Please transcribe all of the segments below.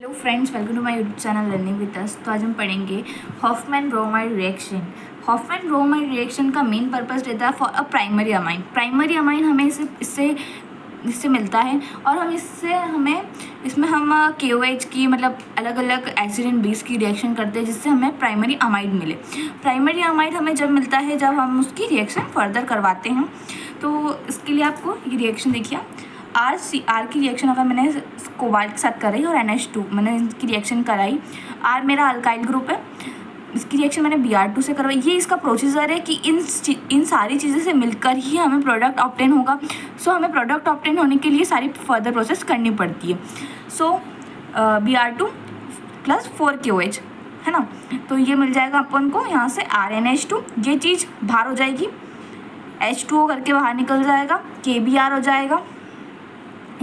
Hello friends, welcome to my YouTube channel learning with us. तो आज हम पढ़ेंगे Hofmann bromide reaction. Hofmann bromide reaction का main purpose रहता है for a primary amine. Primary amine हमें इससे मिलता है और हम इसमें हम KOH की मतलब अलग अलग एसिड एंड बेस की रिएक्शन करते हैं जिससे हमें प्राइमरी अमाइड मिले। प्राइमरी अमाइड हमें जब मिलता है जब हम उसकी रिएक्शन फर्दर करवाते हैं। तो इसके लिए आपको ये रिएक्शन देखिए, आर की रिएक्शन अगर मैंने कोबाल्ट के साथ कराई और NH2 मैंने इसकी रिएक्शन कराई। आर मेरा अल्काइल ग्रुप है, इसकी रिएक्शन मैंने Br2 से करवाई। ये इसका प्रोसीजर है कि इन सारी चीज़ों से मिलकर ही हमें प्रोडक्ट ऑब्टेन होगा। सो हमें प्रोडक्ट ऑब्टेन होने के लिए सारी फर्दर प्रोसेस करनी पड़ती है। सो Br2 + 4 KOH है ना। तो ये मिल जाएगा अपन को यहाँ से RNH2। ये चीज़ बाहर हो जाएगी, H2O करके बाहर निकल जाएगा, KBr हो जाएगा।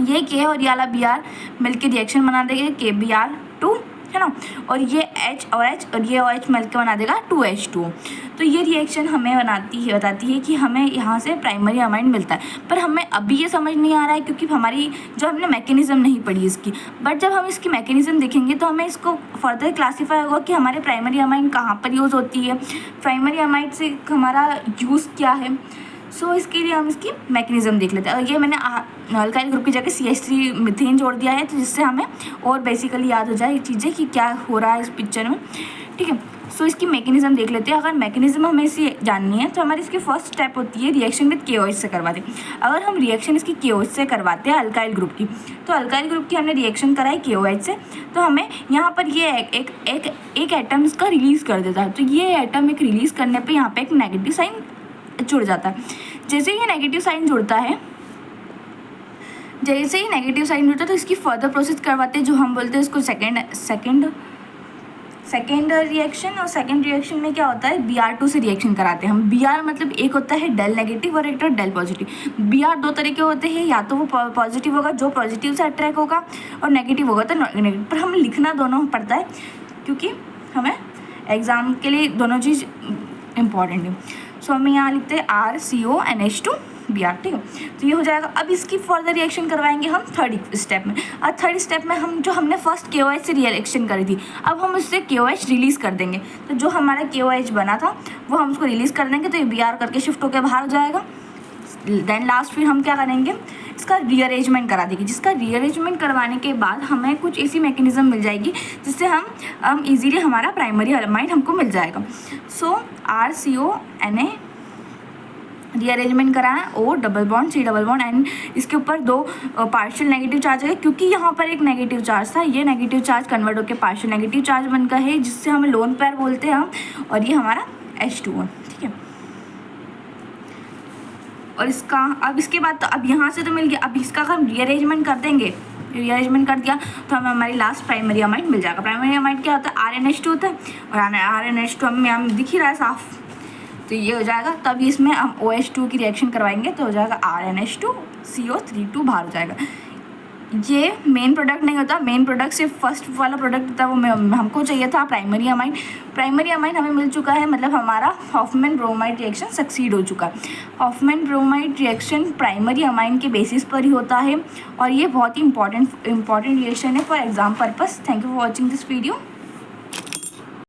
ये K और ये वाला Br मिलके रिएक्शन बना देंगे KBr2 है ना। और ये H और H और ये OH मिलकर बना देगा 2H2O। तो ये रिएक्शन हमें बताती है कि हमें यहाँ से प्राइमरी अमाइन मिलता है। पर हमें अभी ये समझ नहीं आ रहा है क्योंकि हमने मैकेनिज़्म नहीं पढ़ी इसकी। बट जब हम इसकी मैकेनिज़्म देखेंगे तो हमें इसको फर्दर क्लासीफाई होगा कि हमारे प्राइमरी अमाइन कहाँ पर यूज़ होती है, प्राइमरी अमाइन से हमारा यूज़ क्या है। सो इसके लिए हम इसकी मैकेनिज़्म देख लेते हैं। और ये मैंने अल्काइल ग्रुप की जगह CH3 मीथेन जोड़ दिया है, तो जिससे हमें और बेसिकली याद हो जाए चीज़ें कि क्या हो रहा है इस पिक्चर में। ठीक है, सो इसकी मैकेनिज़्म देख लेते हैं। अगर मैकेनिज़्म हमें इसी जाननी है तो हमारी इसकी फर्स्ट स्टेप होती है रिएक्शन विद KOH से करवाते हैं। अगर हम रिएक्शन इसकी KOH से करवाते हैं अल्काइल ग्रुप की, तो अल्काइल ग्रुप की हमने रिएक्शन कराई KOH से, तो हमें यहाँ पर ये एक एटम इसका रिलीज़ कर देता है। तो ये एटम एक रिलीज़ करने पर यहाँ पर एक नेगेटिव साइन जुड़ जाता है। जैसे ही नेगेटिव साइन जुड़ता है तो इसकी फर्दर प्रोसेस करवाते हैं, जो हम बोलते हैं इसको सेकेंड रिएक्शन। और सेकेंड रिएक्शन में क्या होता है, Br2 से रिएक्शन कराते हैं हम। Br मतलब एक होता है डेल नेगेटिव और एक होता है डेल पॉजिटिव। Br दो तरीके होते हैं, या तो वो पॉजिटिव होगा जो पॉजिटिव से अट्रैक्ट होगा, और नेगेटिव होगा तो नेगेटिव। पर हमें लिखना दोनों पड़ता है क्योंकि हमें एग्ज़ाम के लिए दोनों चीज़ इम्पॉर्टेंट है। सो हमें यहाँ लिखते हैं RCONH2 Br। ठीक है, तो ये हो जाएगा। अब इसकी फर्दर रिएक्शन करवाएंगे हम थर्ड स्टेप में। और थर्ड स्टेप में हमने फर्स्ट KOH से रिएक्शन करी थी, अब हम उससे KOH रिलीज़ कर देंगे। तो जो हमारा KOH बना था वो हम उसको रिलीज़ कर देंगे, तो ये Br करके शिफ्ट होकर बाहर हो जाएगा। देन लास्ट फिर हम क्या करेंगे, इसका रीअरेंजमेंट करा देंगे। जिसका रीअरेंजमेंट करवाने के बाद हमें कुछ ऐसी मैकेनिज़्म मिल जाएगी जिससे हम इजीली हमारा प्राइमरी अमाइन हमको मिल जाएगा। सो RCONA रीअरेंजमेंट कराएं, O double bond C double bond, and इसके ऊपर 2 पार्शियल नेगेटिव चार्ज है क्योंकि यहाँ पर एक नेगेटिव चार्ज था। ये नेगेटिव चार्ज कन्वर्ट होकर पार्शियल नेगेटिव चार्ज बनकर है, जिससे हमें लोन पेयर बोलते हैं हम। और ये हमारा H2O। ठीक है, और अब इसके बाद तो अब यहाँ से तो मिल गया। अब इसका हम रीअरेंजमेंट कर देंगे, रीअरेंजमेंट कर दिया तो हमें हमारी लास्ट प्राइमरी अमाइन मिल जाएगा। प्राइमरी अमाइन क्या होता है, RNH2 होता है, और RNH2 हमें दिख ही रहा है साफ। तो ये हो जाएगा। तब इसमें हम OH2 की रिएक्शन करवाएंगे तो हो जाएगा RNH2 CO32 बाहर हो जाएगा। ये मेन प्रोडक्ट नहीं होता, मेन प्रोडक्ट सिर्फ फर्स्ट वाला प्रोडक्ट होता है, वो हमको चाहिए था प्राइमरी अमाइन। प्राइमरी अमाइन हमें मिल चुका है, मतलब हमारा हॉफमैन ब्रोमाइड रिएक्शन सक्सीड हो चुका है। Hoffmann bromide reaction primary amine के बेसिस पर ही होता है और ये बहुत ही इंपॉर्टेंट रिएक्शन है for exam purpose. Thank you for watching this video.